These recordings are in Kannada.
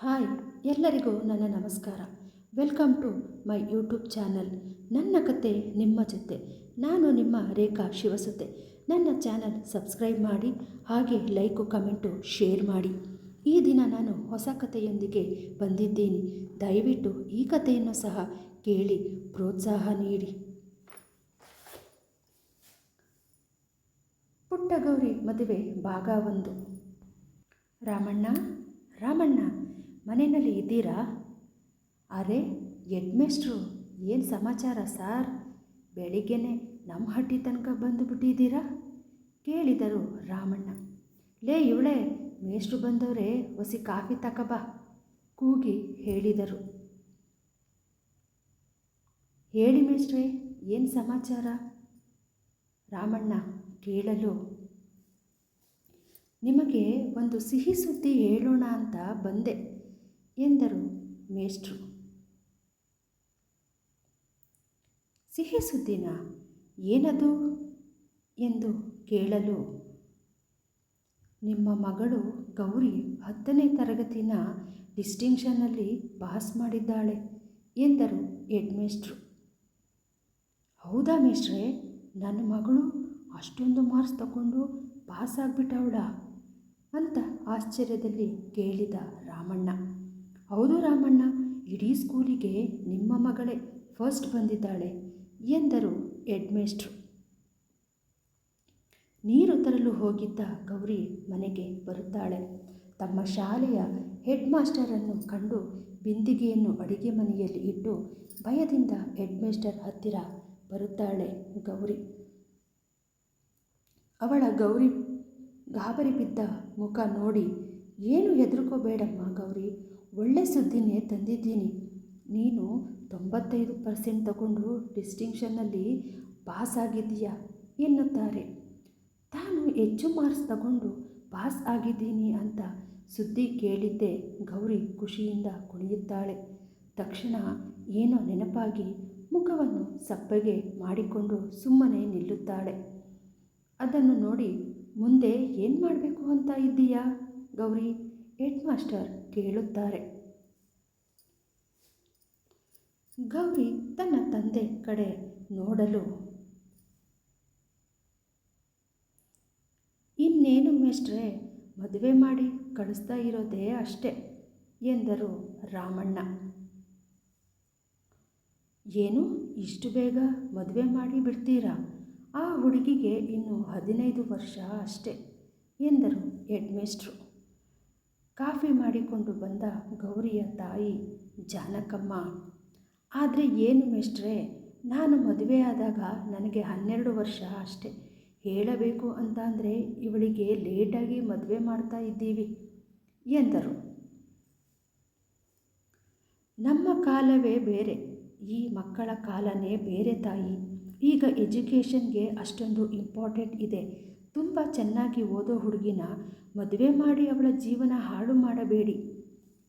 ಹಾಯ್, ಎಲ್ಲರಿಗೂ ನನ್ನ ನಮಸ್ಕಾರ. Welcome to my YouTube channel. ನನ್ನ ಕತೆ ನಿಮ್ಮ ಜೊತೆ. ನಾನು ನಿಮ್ಮ ರೇಖಾ ಶಿವಸುತೆ. ನನ್ನ ಚಾನಲ್ ಸಬ್ಸ್ಕ್ರೈಬ್ ಮಾಡಿ, ಹಾಗೆ ಲೈಕು ಕಮೆಂಟು ಶೇರ್ ಮಾಡಿ. ಈ ದಿನ ನಾನು ಹೊಸ ಕಥೆಯೊಂದಿಗೆ ಬಂದಿದ್ದೀನಿ. ದಯವಿಟ್ಟು ಈ ಕಥೆಯನ್ನು ಸಹ ಕೇಳಿ ಪ್ರೋತ್ಸಾಹ ನೀಡಿ. ಪುಟ್ಟ ಗೌರಿ ಮದುವೆ ಭಾಗ 1. ರಾಮಣ್ಣ ಮನೆಯಲ್ಲಿ ಇದ್ದೀರಾ? ಅರೆ, ಹೆಡ್ಮೇಸ್ಟ್ರು, ಏನು ಸಮಾಚಾರ ಸಾರ್? ಬೆಳಿಗ್ಗೆನೆ ನಮ್ಮ ಹಟ್ಟಿ ತನಕ ಬಂದುಬಿಟ್ಟಿದ್ದೀರಾ? ಕೇಳಿದರು ರಾಮಣ್ಣ. ಲೇ ಇವಳೆ, ಮೇಷ್ಟ್ರು ಬಂದವರೇ, ಹೊಸಿ ಕಾಫಿ ತಕಬಾ, ಕೂಗಿ ಹೇಳಿದರು. ಹೇಳಿ ಮೇಷ್ಟ್ರೆ, ಏನು ಸಮಾಚಾರ? ರಾಮಣ್ಣ ಕೇಳಲು, ನಿಮಗೆ ಒಂದು ಸಿಹಿ ಸುದ್ದಿ ಹೇಳೋಣ ಅಂತ ಬಂದೆ ಎಂದರು ಮೇಷ್ಟ್ರು. ಸಿಹಿ ಸುದ್ದಿನ? ಏನದು ಎಂದು ಕೇಳಲು, ನಿಮ್ಮ ಮಗಳು ಗೌರಿ 10ನೇ ತರಗತಿನ ಡಿಸ್ಟಿಂಕ್ಷನ್ನಲ್ಲಿ ಪಾಸ್ ಮಾಡಿದ್ದಾಳೆ ಎಂದರು ಹೆಡ್ಮೇಸ್ಟ್ರು. ಹೌದಾ ಮೇಷ್ಟ್ರೆ, ನನ್ನ ಮಗಳು ಅಷ್ಟೊಂದು ಮಾರ್ಕ್ಸ್ ತಗೊಂಡು ಪಾಸ್ ಆಗಿಬಿಟ್ಟವಳ ಅಂತ ಆಶ್ಚರ್ಯದಲ್ಲಿ ಕೇಳಿದ ರಾಮಣ್ಣ. ಹೌದು ರಾಮಣ್ಣ, ಇಡೀ ಸ್ಕೂಲಿಗೆ ನಿಮ್ಮ ಮಗಳೇ ಫಸ್ಟ್ ಬಂದಿದ್ದಾಳೆ ಎಂದರು ಹೆಡ್ಮೇಸ್ಟ್ರು. ನೀರು ತರಲು ಹೋಗಿದ್ದ ಗೌರಿ ಮನೆಗೆ ಬರುತ್ತಾಳೆ. ತಮ್ಮ ಶಾಲೆಯ ಹೆಡ್ ಮಾಸ್ಟರನ್ನು ಕಂಡು ಬಿಂದಿಗೆಯನ್ನು ಅಡಿಗೆ ಮನೆಯಲ್ಲಿ ಇಟ್ಟು ಭಯದಿಂದ ಹೆಡ್ಮೇಸ್ಟರ್ ಹತ್ತಿರ ಬರುತ್ತಾಳೆ ಗೌರಿ. ಅವಳ ಗೌರಿ ಗಾಬರಿ ಬಿದ್ದ ಮುಖ ನೋಡಿ, ಏನು ಹೆದರ್ಕೋಬೇಡಮ್ಮ ಗೌರಿ, ಒಳ್ಳೆ ಸುದ್ದಿನೇ ತಂದಿದ್ದೀನಿ. ನೀನು 95% ತಗೊಂಡು ಡಿಸ್ಟಿಂಕ್ಷನ್ನಲ್ಲಿ ಪಾಸ್ ಆಗಿದ್ದೀಯಾ ಎನ್ನುತ್ತಾರೆ. ತಾನು ಹೆಚ್ಚು ಮಾರ್ಕ್ಸ್ ತಗೊಂಡು ಪಾಸ್ ಆಗಿದ್ದೀನಿ ಅಂತ ಸುದ್ದಿ ಕೇಳಿದ್ದೆ ಗೌರಿ ಖುಷಿಯಿಂದ ಕುಣಿಯುತ್ತಾಳೆ. ತಕ್ಷಣ ಏನೋ ನೆನಪಾಗಿ ಮುಖವನ್ನು ಸಪ್ಪಗೆ ಮಾಡಿಕೊಂಡು ಸುಮ್ಮನೆ ನಿಲ್ಲುತ್ತಾಳೆ. ಅದನ್ನು ನೋಡಿ, ಮುಂದೆ ಏನು ಮಾಡಬೇಕು ಅಂತ ಇದ್ದೀಯಾ ಗೌರಿ? ಹೆಡ್ ಮಾಸ್ಟರ್ ಕೇಳುತ್ತಾರೆ. ಗೌರಿ ತನ್ನ ತಂದೆ ಕಡೆ ನೋಡಲು, ಇನ್ನೇನು ಮೇಷ್ಟ್ರೆ, ಮದುವೆ ಮಾಡಿ ಕಳಿಸ್ತಾ ಇರೋದೇ ಅಷ್ಟೆ ಎಂದರು ರಾಮಣ್ಣ. ಏನು, ಇಷ್ಟು ಬೇಗ ಮದುವೆ ಮಾಡಿ ಬಿಡ್ತೀರಾ? ಆ ಹುಡುಗಿಗೆ ಇನ್ನು 15 ವರ್ಷ ಅಷ್ಟೆ ಎಂದರು ಹೆಡ್ಮೇಸ್ಟ್ರು. ಕಾಫಿ ಮಾಡಿಕೊಂಡು ಬಂದ ಗೌರಿಯ ತಾಯಿ ಜಾನಕಮ್ಮ, ಆದರೆ ಏನು ಮೇಷ್ಟ್ರೆ, ನಾನು ಮದುವೆ ಆದಾಗ ನನಗೆ 12 ವರ್ಷ ಅಷ್ಟೆ. ಹೇಳಬೇಕು ಅಂತಂದರೆ ಇವಳಿಗೆ ಲೇಟಾಗಿ ಮದುವೆ ಮಾಡ್ತಾ ಇದ್ದೀವಿ ಎಂದರು. ನಮ್ಮ ಕಾಲವೇ ಬೇರೆ, ಈ ಮಕ್ಕಳ ಕಾಲನೇ ಬೇರೆ ತಾಯಿ. ಈಗ ಎಜುಕೇಷನ್ಗೆ ಅಷ್ಟೊಂದು ಇಂಪಾರ್ಟೆಂಟ್ ಇದೆ. ತುಂಬ ಚೆನ್ನಾಗಿ ಓದೋ ಹುಡುಗಿನ ಮದುವೆ ಮಾಡಿ ಅವಳ ಜೀವನ ಹಾಳು ಮಾಡಬೇಡಿ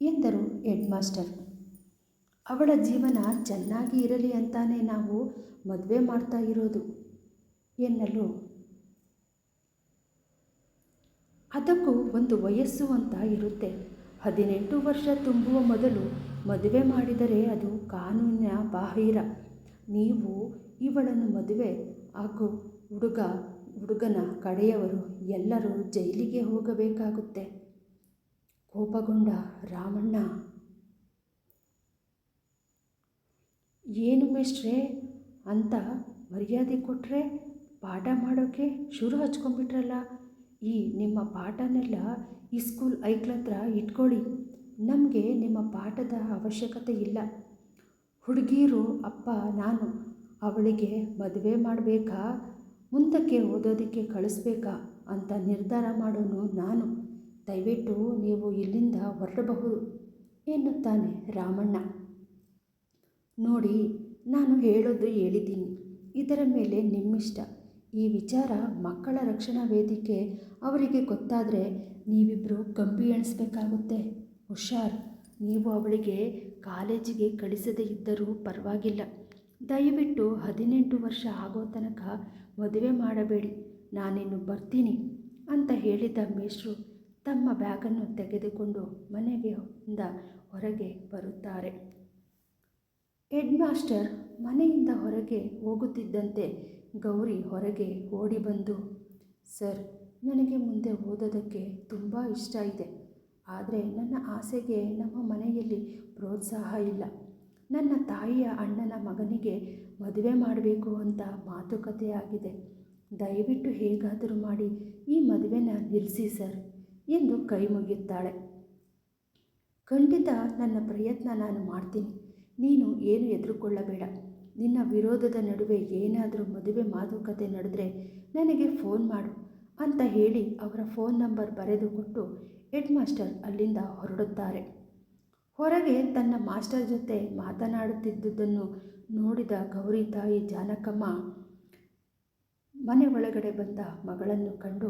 ಎಂದರು ಹೆಡ್ ಮಾಸ್ಟರ್. ಅವಳ ಜೀವನ ಚೆನ್ನಾಗಿ ಇರಲಿ ಅಂತಾನೆ ನಾವು ಮದುವೆ ಮಾಡ್ತಾ ಇರೋದು ಎನ್ನಲು, ಅದಕ್ಕೂ ಒಂದು ವಯಸ್ಸು ಅಂತ ಇರುತ್ತೆ. 18 ವರ್ಷ ತುಂಬುವ ಮೊದಲು ಮದುವೆ ಮಾಡಿದರೆ ಅದು ಕಾನೂನಿನ ಬಾಹಿರ. ನೀವು ಇವಳನ್ನು ಮದುವೆ ಆಗೋ ಹುಡುಗನ ಕಡೆಯವರು ಎಲ್ಲರೂ ಜೈಲಿಗೆ ಹೋಗಬೇಕಾಗುತ್ತೆ. ಕೋಪಗೊಂಡ ರಾಮಣ್ಣ, ಏನು ಮೇಷ್ಟ್ರೆ ಅಂತ ಮರ್ಯಾದೆ ಕೊಟ್ಟರೆ ಪಾಠ ಮಾಡೋಕ್ಕೆ ಶುರು ಹಚ್ಕೊಂಡ್ಬಿಟ್ರಲ್ಲ. ಈ ನಿಮ್ಮ ಪಾಠನೆಲ್ಲ ಈ ಸ್ಕೂಲ್ ಐಕ್ಳತ್ರ ಇಟ್ಕೊಳ್ಳಿ. ನಮಗೆ ನಿಮ್ಮ ಪಾಠದ ಅವಶ್ಯಕತೆ ಇಲ್ಲ. ಹುಡುಗೀರು ಅಪ್ಪ ನಾನು ಅವಳಿಗೆ ಮದುವೆ ಮಾಡಬೇಕಾ, ಮುಂದಕ್ಕೆ ಓದೋದಕ್ಕೆ ಕಳಿಸ್ಬೇಕಾ ಅಂತ ನಿರ್ಧಾರ ಮಾಡೋನು ನಾನು. ದಯವಿಟ್ಟು ನೀವು ಇಲ್ಲಿಂದ ಹೊರಡಬಹುದು ಎನ್ನುತ್ತಾನೆ ರಾಮಣ್ಣ. ನೋಡಿ, ನಾನು ಹೇಳೋದು ಹೇಳಿದ್ದೀನಿ, ಇದರ ಮೇಲೆ ನಿಮ್ಮಿಷ್ಟ. ಈ ವಿಚಾರ ಮಕ್ಕಳ ರಕ್ಷಣಾ ವೇದಿಕೆ ಅವರಿಗೆ ಗೊತ್ತಾದರೆ ನೀವಿಬ್ಬರು ಕಂಬಿ ಎಣಿಸ್ಬೇಕಾಗುತ್ತೆ. ಹುಷಾರ್. ನೀವು ಅವಳಿಗೆ ಕಾಲೇಜಿಗೆ ಕಳಿಸದೇ ಇದ್ದರೂ ಪರವಾಗಿಲ್ಲ. ದಯವಿಟ್ಟು 18 ವರ್ಷ ಆಗೋ ತನಕ ಮದುವೆ ಮಾಡಬೇಡಿ. ನಾನಿನ್ನು ಬರ್ತೀನಿ ಅಂತ ಹೇಳಿದ ಮೇಷ್ಟ್ರು ತಮ್ಮ ಬ್ಯಾಗನ್ನು ತೆಗೆದುಕೊಂಡು ಮನೆಯಿಂದ ಹೊರಗೆ ಬರುತ್ತಾರೆ. ಹೆಡ್ ಮಾಸ್ಟರ್ ಮನೆಯಿಂದ ಹೊರಗೆ ಹೋಗುತ್ತಿದ್ದಂತೆ ಗೌರಿ ಹೊರಗೆ ಓಡಿ ಬಂದು, ಸರ್, ನನಗೆ ಮುಂದೆ ಓದೋದಕ್ಕೆ ತುಂಬ ಇಷ್ಟ ಇದೆ. ಆದರೆ ನನ್ನ ಆಸೆಗೆ ನಮ್ಮ ಮನೆಯಲ್ಲಿ ಪ್ರೋತ್ಸಾಹ ಇಲ್ಲ. ನನ್ನ ತಾಯಿಯ ಅಣ್ಣನ ಮಗನಿಗೆ ಮದುವೆ ಮಾಡಬೇಕು ಅಂತ ಮಾತುಕತೆ ಆಗಿದೆ. ದಯವಿಟ್ಟು ಹೇಗಾದರೂ ಮಾಡಿ ಈ ಮದುವೆನ ನಿಲ್ಲಿಸಿ ಸರ್ ಎಂದು ಕೈ ಮುಗಿಯುತ್ತಾಳೆ. ಖಂಡಿತ ನನ್ನ ಪ್ರಯತ್ನ ನಾನು ಮಾಡ್ತೀನಿ. ನೀನು ಏನು ಹೆದರುಕೊಳ್ಳಬೇಡ. ನಿನ್ನ ವಿರೋಧದ ನಡುವೆ ಏನಾದರೂ ಮದುವೆ ಮಾತುಕತೆ ನಡೆದ್ರೆ ನನಗೆ ಫೋನ್ ಮಾಡು ಅಂತ ಹೇಳಿ ಅವರ ಫೋನ್ ನಂಬರ್ ಬರೆದು ಕೊಟ್ಟು ಹೆಡ್ ಮಾಸ್ಟರ್ ಅಲ್ಲಿಂದ ಹೊರಡುತ್ತಾರೆ. ಹೊರಗೆ ತನ್ನ ಮಾಸ್ಟರ್ ಜೊತೆ ಮಾತನಾಡುತ್ತಿದ್ದುದನ್ನು ನೋಡಿದ ಗೌರಿ ತಾಯಿ ಜಾನಕಮ್ಮ ಮನೆ ಒಳಗಡೆ ಬಂದ ಮಗಳನ್ನು ಕಂಡು,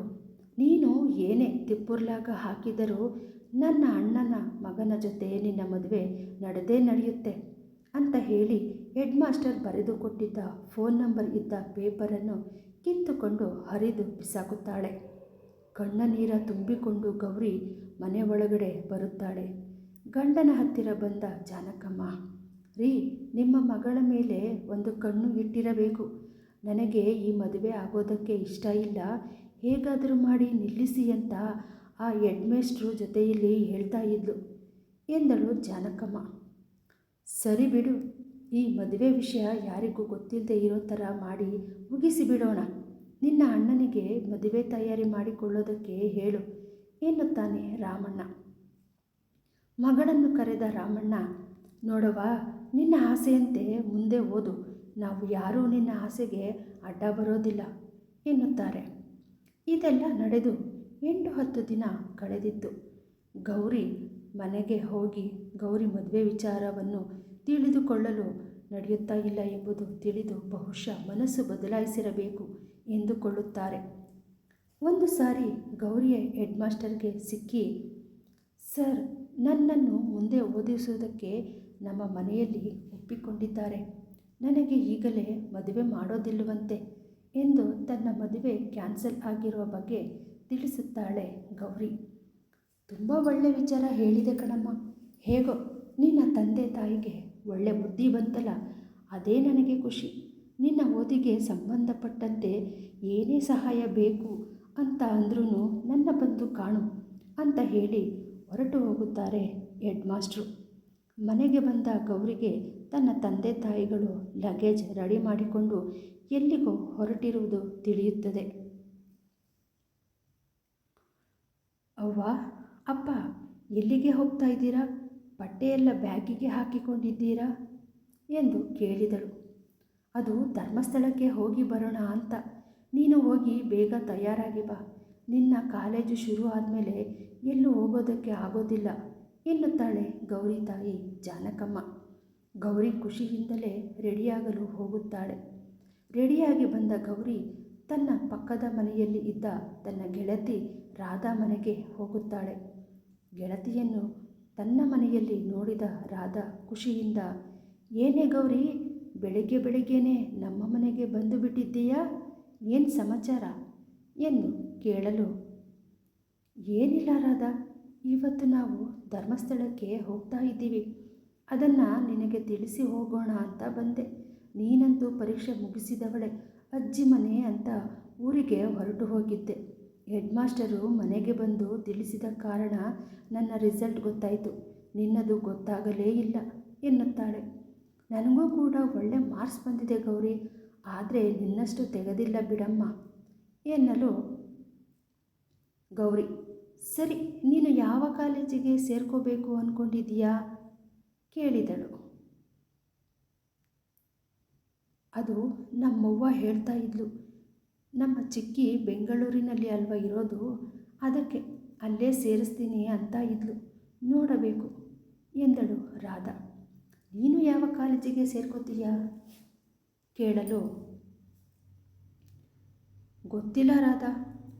ನೀನು ಏನೇ ತಿಪ್ಪುರ್ಲಾಗ ಹಾಕಿದರೂ ನನ್ನ ಅಣ್ಣನ ಮಗನ ಜೊತೆ ನಿನ್ನ ಮದುವೆ ನಡೆಯುತ್ತೆ ಅಂತ ಹೇಳಿ ಹೆಡ್ ಮಾಸ್ಟರ್ ಬರೆದು ಕೊಟ್ಟಿದ್ದ ಫೋನ್ ನಂಬರ್ ಇದ್ದ ಪೇಪರನ್ನು ಕಿತ್ತುಕೊಂಡು ಹರಿದು ಬಿಸಾಕುತ್ತಾಳೆ. ಕಣ್ಣ ನೀರ ತುಂಬಿಕೊಂಡು ಗೌರಿ ಮನೆ ಒಳಗಡೆ ಬರುತ್ತಾಳೆ. ಗಂಡನ ಹತ್ತಿರ ಬಂದ ಜಾನಕಮ್ಮ, ರೀ, ನಿಮ್ಮ ಮಗಳ ಮೇಲೆ ಒಂದು ಕಣ್ಣು ಇಟ್ಟಿರಬೇಕು. ನನಗೆ ಈ ಮದುವೆ ಆಗೋದಕ್ಕೆ ಇಷ್ಟ ಇಲ್ಲ, ಹೇಗಾದರೂ ಮಾಡಿ ನಿಲ್ಲಿಸಿ ಅಂತ ಆ ಹೆಡ್ಮೇಸ್ಟ್ರು ಜೊತೆಯಲ್ಲಿ ಹೇಳ್ತಾ ಇದ್ಲು ಎಂದಳು ಜಾನಕಮ್ಮ. ಸರಿ ಬಿಡು, ಈ ಮದುವೆ ವಿಷಯ ಯಾರಿಗೂ ಗೊತ್ತಿಲ್ಲದೆ ಇರೋ ಥರ ಮಾಡಿ ಮುಗಿಸಿಬಿಡೋಣ. ನಿನ್ನ ಅಣ್ಣನಿಗೆ ಮದುವೆ ತಯಾರಿ ಮಾಡಿಕೊಳ್ಳೋದಕ್ಕೆ ಹೇಳು ಎನ್ನುತ್ತಾನೆ ರಾಮಣ್ಣ. ಮಗಳನ್ನು ಕರೆದ ರಾಮಣ್ಣ, ನೋಡವ್ವ, ನಿನ್ನ ಆಸೆಯಂತೆ ಮುಂದೆ ಓದು. ನಾವು ಯಾರೂ ನಿನ್ನ ಆಸೆಗೆ ಅಡ್ಡ ಬರೋದಿಲ್ಲ ಎನ್ನುತ್ತಾರೆ. ಇದೆಲ್ಲ ನಡೆದು 8-10 ದಿನ ಕಳೆದಿತ್ತು. ಗೌರಿ ಮನೆಗೆ ಹೋಗಿ ಗೌರಿ ಮದುವೆ ವಿಚಾರವನ್ನು ತಿಳಿದುಕೊಳ್ಳಲು ನಡೆಯುತ್ತಾ ಇಲ್ಲ ಎಂಬುದು ತಿಳಿದು ಬಹುಶಃ ಮನಸ್ಸು ಬದಲಾಯಿಸಿರಬೇಕು ಎಂದುಕೊಳ್ಳುತ್ತಾರೆ. ಒಂದು ಸಾರಿ ಗೌರಿಯ ಹೆಡ್ ಮಾಸ್ಟರ್ಗೆ ಸಿಕ್ಕಿ, ಸರ್, ನನ್ನನ್ನು ಮುಂದೆ ಓದಿಸುವುದಕ್ಕೆ ನಮ್ಮ ಮನೆಯಲ್ಲಿ ಒಪ್ಪಿಕೊಂಡಿದ್ದಾರೆ. ನನಗೆ ಈಗಲೇ ಮದುವೆ ಮಾಡೋದಿಲ್ಲವಂತೆ ಎಂದು ತನ್ನ ಮದುವೆ ಕ್ಯಾನ್ಸಲ್ ಆಗಿರುವ ಬಗ್ಗೆ ತಿಳಿಸುತ್ತಾಳೆ ಗೌರಿ. ತುಂಬ ಒಳ್ಳೆ ವಿಚಾರ ಹೇಳಿದೆ ಕಣಮ್ಮ. ಹೇಗೋ ನಿನ್ನ ತಂದೆ ತಾಯಿಗೆ ಒಳ್ಳೆ ಬುದ್ಧಿ ಬಂತಲ್ಲ, ಅದೇ ನನಗೆ ಖುಷಿ. ನಿನ್ನ ಓದಿಗೆ ಸಂಬಂಧಪಟ್ಟಂತೆ ಏನೇ ಸಹಾಯ ಬೇಕು ಅಂತ ಅಂದ್ರೂ ನನ್ನ ಬಂದು ಕಾಣು ಅಂತ ಹೇಳಿ ಹೊರಟು ಹೋಗುತ್ತಾರೆ ಹೆಡ್ ಮಾಸ್ಟ್ರು. ಮನೆಗೆ ಬಂದ ಗೌರಿಗೆ ತನ್ನ ತಂದೆ ತಾಯಿಗಳು ಲಗೇಜ್ ರೆಡಿ ಮಾಡಿಕೊಂಡು ಎಲ್ಲಿಗೋ ಹೊರಟಿರುವುದು ತಿಳಿಯುತ್ತದೆ. ಅವ್ವ, ಅಪ್ಪ, ಎಲ್ಲಿಗೆ ಹೋಗ್ತಾ ಇದ್ದೀರಾ? ಬಟ್ಟೆಯೆಲ್ಲ ಬ್ಯಾಗಿಗೆ ಹಾಕಿಕೊಂಡಿದ್ದೀರಾ ಎಂದು ಕೇಳಿದಳು. ಅದು ಧರ್ಮಸ್ಥಳಕ್ಕೆ ಹೋಗಿ ಬರೋಣ ಅಂತ. ನೀನು ಹೋಗಿ ಬೇಗ ತಯಾರಾಗಿ ಬಾ. ನಿನ್ನ ಕಾಲೇಜು ಶುರು ಆದಮೇಲೆ ಎಲ್ಲೂ ಹೋಗೋದಕ್ಕೆ ಆಗೋದಿಲ್ಲ ಎನ್ನುತ್ತಾಳೆ ಗೌರಿ ತಾಯಿ ಜಾನಕಮ್ಮ. ಗೌರಿ ಖುಷಿಯಿಂದಲೇ ರೆಡಿಯಾಗಲು ಹೋಗುತ್ತಾಳೆ. ರೆಡಿಯಾಗಿ ಬಂದ ಗೌರಿ ತನ್ನ ಪಕ್ಕದ ಮನೆಯಲ್ಲಿ ಇದ್ದ ತನ್ನ ಗೆಳತಿ ರಾಧಾ ಮನೆಗೆ ಹೋಗುತ್ತಾಳೆ. ಗೆಳತಿಯನ್ನು ತನ್ನ ಮನೆಯಲ್ಲಿ ನೋಡಿದ ರಾಧಾ ಖುಷಿಯಿಂದ, ಏನೇ ಗೌರಿ, ಬೆಳಿಗ್ಗೆ ಬೆಳಿಗ್ಗೆನೇ ನಮ್ಮ ಮನೆಗೆ ಬಂದು ಬಿಟ್ಟಿದ್ದೀಯಾ? ಏನು ಸಮಾಚಾರ ಎಂದು ಕೇಳಲು, ಏನಿಲ್ಲ ರಾಧಾ, ಇವತ್ತು ನಾವು ಧರ್ಮಸ್ಥಳಕ್ಕೆ ಹೋಗ್ತಾ ಇದ್ದೀವಿ. ಅದನ್ನು ನಿನಗೆ ತಿಳಿಸಿ ಹೋಗೋಣ ಅಂತ ಬಂದೆ. ನೀನಂತೂ ಪರೀಕ್ಷೆ ಮುಗಿಸಿದವಳೆ. ಅಜ್ಜಿ ಮನೆ ಅಂತ ಊರಿಗೆ ಹೊರಟು ಹೋಗಿದ್ದೆ. ಹೆಡ್ ಮಾಸ್ಟರು ಮನೆಗೆ ಬಂದು ತಿಳಿಸಿದ ಕಾರಣ ನನ್ನ ರಿಸಲ್ಟ್ ಗೊತ್ತಾಯಿತು. ನಿನ್ನದು ಗೊತ್ತಾಗಲೇ ಇಲ್ಲ ಎನ್ನುತ್ತಾಳೆ. ನನಗೂ ಕೂಡ ಒಳ್ಳೆ ಮಾರ್ಕ್ಸ್ ಬಂದಿದೆ ಗೌರಿ, ಆದರೆ ನಿನ್ನಷ್ಟು ತೆಗೆದಿಲ್ಲ ಬಿಡಮ್ಮ ಎನ್ನಲು ಗೌರಿ, ಸರಿ, ನೀನು ಯಾವ ಕಾಲೇಜಿಗೆ ಸೇರ್ಕೋಬೇಕು ಅಂದ್ಕೊಂಡಿದ್ದೀಯಾ ಕೇಳಿದಳು. ಅದು ನಮ್ಮವ್ವ ಹೇಳ್ತಾ ಇದ್ಲು. ನಮ್ಮ ಚಿಕ್ಕಿ ಬೆಂಗಳೂರಿನಲ್ಲಿ ಅಲ್ವ ಇರೋದು, ಅದಕ್ಕೆ ಅಲ್ಲೇ ಸೇರಿಸ್ತೀನಿ ಅಂತ ಇದ್ಲು. ನೋಡಬೇಕು ಎಂದಳು ರಾಧಾ. ನೀನು ಯಾವ ಕಾಲೇಜಿಗೆ ಸೇರ್ಕೋತೀಯಾ ಕೇಳಲು, ಗೊತ್ತಿಲ್ಲ ರಾಧಾ.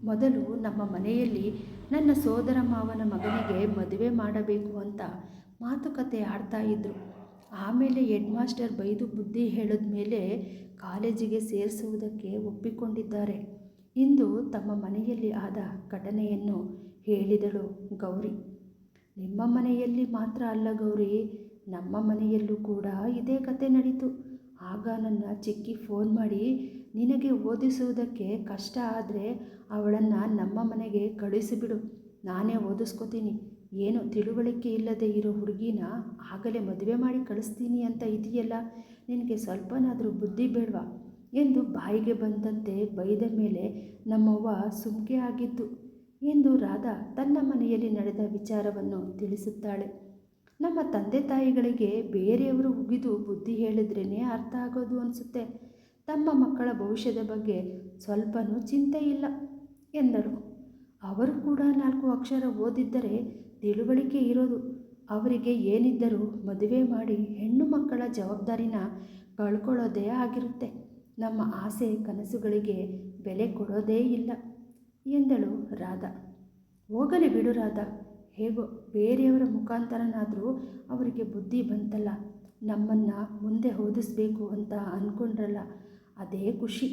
ಮೊದಲು ನಮ್ಮ ಮನೆಯಲ್ಲಿ ನನ್ನ ಸೋದರ ಮಾವನ ಮಗನಿಗೆ ಮದುವೆ ಮಾಡಬೇಕು ಅಂತ ಮಾತುಕತೆ ಆಡ್ತಾ ಇದ್ದರು. ಆಮೇಲೆ ಹೆಡ್ ಮಾಸ್ಟರ್ ಬೈದು ಬುದ್ಧಿ ಹೇಳಿದ ಮೇಲೆ ಕಾಲೇಜಿಗೆ ಸೇರಿಸುವುದಕ್ಕೆ ಒಪ್ಪಿಕೊಂಡಿದ್ದಾರೆ. ಇಂದು ತಮ್ಮ ಮನೆಯಲ್ಲಿ ಆದ ಘಟನೆಯನ್ನು ಹೇಳಿದಳು ಗೌರಿ. ನಿಮ್ಮ ಮನೆಯಲ್ಲಿ ಮಾತ್ರ ಅಲ್ಲ ಗೌರಿ, ನಮ್ಮ ಮನೆಯಲ್ಲೂ ಕೂಡ ಇದೇ ಕತೆ ನಡೀತು. ಆಗ ನನ್ನ ಚಿಕ್ಕಿ ಫೋನ್ ಮಾಡಿ, ನಿನಗೆ ಓದಿಸುವುದಕ್ಕೆ ಕಷ್ಟ ಆದರೆ ಅವಳನ್ನು ನಮ್ಮ ಮನೆಗೆ ಕಳುಹಿಸಿಬಿಡು, ನಾನೇ ಓದಿಸ್ಕೋತೀನಿ. ಏನು ತಿಳುವಳಿಕೆ ಇಲ್ಲದೆ ಇರೋ ಹುಡುಗಿನ ಆಗಲೇ ಮದುವೆ ಮಾಡಿ ಕಳಿಸ್ತೀನಿ ಅಂತ ಇದೆಯಲ್ಲ, ನಿನಗೆ ಸ್ವಲ್ಪನಾದರೂ ಬುದ್ಧಿ ಬೇಡವಾ ಎಂದು ಬಾಯಿಗೆ ಬಂದಂತೆ ಬೈದ ಮೇಲೆ ನಮ್ಮವ್ವ ಸುಮ್ಕೆ ಆಗಿದ್ದು ಎಂದು ರಾಧಾ ತನ್ನ ಮನೆಯಲ್ಲಿ ನಡೆದ ವಿಚಾರವನ್ನು ತಿಳಿಸುತ್ತಾಳೆ. ನಮ್ಮ ತಂದೆ ತಾಯಿಗಳಿಗೆ ಬೇರೆಯವರು ಉಗಿದು ಬುದ್ಧಿ ಹೇಳಿದ್ರೇ ಅರ್ಥ ಆಗೋದು ಅನಿಸುತ್ತೆ. ತಮ್ಮ ಮಕ್ಕಳ ಭವಿಷ್ಯದ ಬಗ್ಗೆ ಸ್ವಲ್ಪನೂ ಚಿಂತೆ ಇಲ್ಲ ಎಂದಳು. ಅವರು ಕೂಡ 4 ಅಕ್ಷರ ಓದಿದ್ದರೆ ತಿಳುವಳಿಕೆ ಇರೋದು. ಅವರಿಗೆ ಏನಿದ್ದರೂ ಮದುವೆ ಮಾಡಿ ಹೆಣ್ಣು ಮಕ್ಕಳ ಜವಾಬ್ದಾರಿನ ಕಳ್ಕೊಳ್ಳೋದೇ ಆಗಿರುತ್ತೆ. ನಮ್ಮ ಆಸೆ ಕನಸುಗಳಿಗೆ ಬೆಲೆ ಕೊಡೋದೇ ಇಲ್ಲ ಎಂದಳು ರಾಧಾ. ಹೋಗಲಿ ಬಿಡು ರಾಧಾ, ಹೇಗೋ ಬೇರೆಯವರ ಮುಖಾಂತರನಾದರೂ ಅವರಿಗೆ ಬುದ್ಧಿ ಬಂತಲ್ಲ, ನಮ್ಮನ್ನು ಮುಂದೆ ಓದಿಸ್ಬೇಕು ಅಂತ ಅಂದ್ಕೊಂಡ್ರಲ್ಲ, ಅದೇ ಖುಷಿ.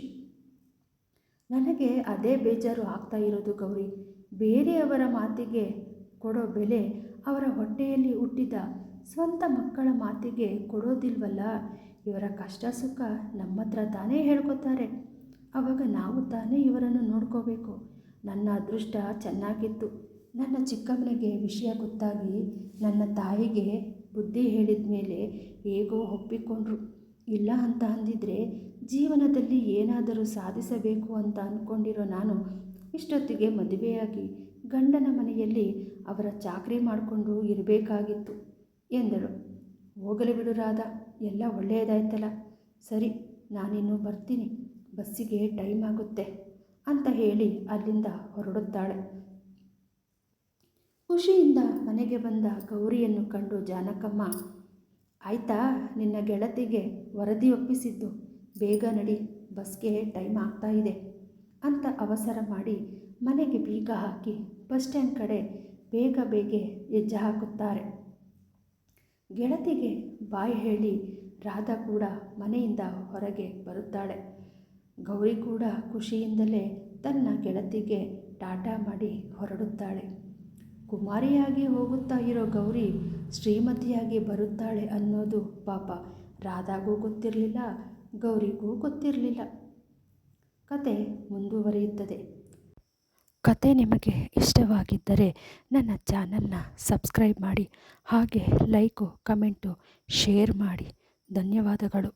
ನನಗೆ ಅದೇ ಬೇಜಾರು ಆಗ್ತಾ ಇರೋದು ಗೌರಿ. ಬೇರೆಯವರ ಮಾತಿಗೆ ಕೊಡೋ ಬೆಲೆ ಅವರ ಹೊಟ್ಟೆಯಲ್ಲಿ ಹುಟ್ಟಿದ ಸ್ವಂತ ಮಕ್ಕಳ ಮಾತಿಗೆ ಕೊಡೋದಿಲ್ವಲ್ಲ. ಇವರ ಕಷ್ಟ ಸುಖ ನಮ್ಮ ಹತ್ರ ತಾನೇ ಹೇಳ್ಕೊತಾರೆ, ಆವಾಗ ನಾವು ತಾನೇ ಇವರನ್ನು ನೋಡ್ಕೋಬೇಕು. ನನ್ನ ಅದೃಷ್ಟ ಚೆನ್ನಾಗಿತ್ತು. ನನ್ನ ಚಿಕ್ಕಮ್ಮನಿಗೆ ವಿಷಯ ಗೊತ್ತಾಗಿ ನನ್ನ ತಾಯಿಗೆ ಬುದ್ಧಿ ಹೇಳಿದ ಮೇಲೆ ಹೇಗೋ ಒಪ್ಪಿಕೊಂಡ್ರು. ಇಲ್ಲ ಅಂತ ಅಂದಿದ್ರೆ ಜೀವನದಲ್ಲಿ ಏನಾದರೂ ಸಾಧಿಸಬೇಕು ಅಂತ ಅಂದ್ಕೊಂಡಿರೋ ನಾನು ಇಷ್ಟೊತ್ತಿಗೆ ಮದುವೆಯಾಗಿ ಗಂಡನ ಮನೆಯಲ್ಲಿ ಅವರ ಚಾಕರಿ ಮಾಡಿಕೊಂಡು ಇರಬೇಕಾಗಿತ್ತು ಎಂದಳು. ಹೋಗಲಿ ಬಿಡು ರಾಧಾ, ಎಲ್ಲ ಒಳ್ಳೆಯದಾಯ್ತಲ್ಲ. ಸರಿ, ನಾನಿನ್ನು ಬರ್ತೀನಿ, ಬಸ್ಸಿಗೆ ಟೈಮ್ ಆಗುತ್ತೆ ಅಂತ ಹೇಳಿ ಅಲ್ಲಿಂದ ಹೊರಡುತ್ತಾಳೆ. ಖುಷಿಯಿಂದ ಮನೆಗೆ ಬಂದ ಗೌರಿಯನ್ನು ಕಂಡು ಜಾನಕಮ್ಮ, ಆಯ್ತಾ ನಿನ್ನ ಗೆಳತಿಗೆ ವರದಿ ಒಪ್ಪಿಸಿದ್ದು, ಬೇಗ ನಡಿ, ಬಸ್ಗೆ ಟೈಮ್ ಆಗ್ತಾ ಇದೆ ಅಂತ ಅವಸರ ಮಾಡಿ ಮನೆಗೆ ಬೀಗ ಹಾಕಿ ಬಸ್ ಸ್ಟ್ಯಾಂಡ್ ಕಡೆ ಬೇಗ ಹೆಜ್ಜೆ ಹಾಕುತ್ತಾರೆ. ಗೆಳತಿಗೆ ಬಾಯ್ ಹೇಳಿ ರಾಧಾ ಕೂಡ ಮನೆಯಿಂದ ಹೊರಗೆ ಬರುತ್ತಾಳೆ. ಗೌರಿ ಕೂಡ ಖುಷಿಯಿಂದಲೇ ತನ್ನ ಗೆಳತಿಗೆ ಟಾಟಾ ಮಾಡಿ ಹೊರಡುತ್ತಾಳೆ. ಕುಮಾರಿಯಾಗಿ ಹೋಗುತ್ತಾ ಇರೋ ಗೌರಿ ಶ್ರೀಮತಿಯಾಗಿ ಬರುತ್ತಾಳೆ ಅನ್ನೋದು ಪಾಪ ರಾಧಾಗೂ ಗೊತ್ತಿರಲಿಲ್ಲ, ಗೌರಿಗೂ ಗೊತ್ತಿರಲಿಲ್ಲ. ಕತೆ ಮುಂದುವರಿಯುತ್ತದೆ. ಕತೆ ನಿಮಗೆ ಇಷ್ಟವಾಗಿದ್ದರೆ ನನ್ನ ಚಾನಲ್ನ ಸಬ್ಸ್ಕ್ರೈಬ್ ಮಾಡಿ, ಹಾಗೆ ಲೈಕು, ಕಮೆಂಟು, ಶೇರ್ ಮಾಡಿ. ಧನ್ಯವಾದಗಳು.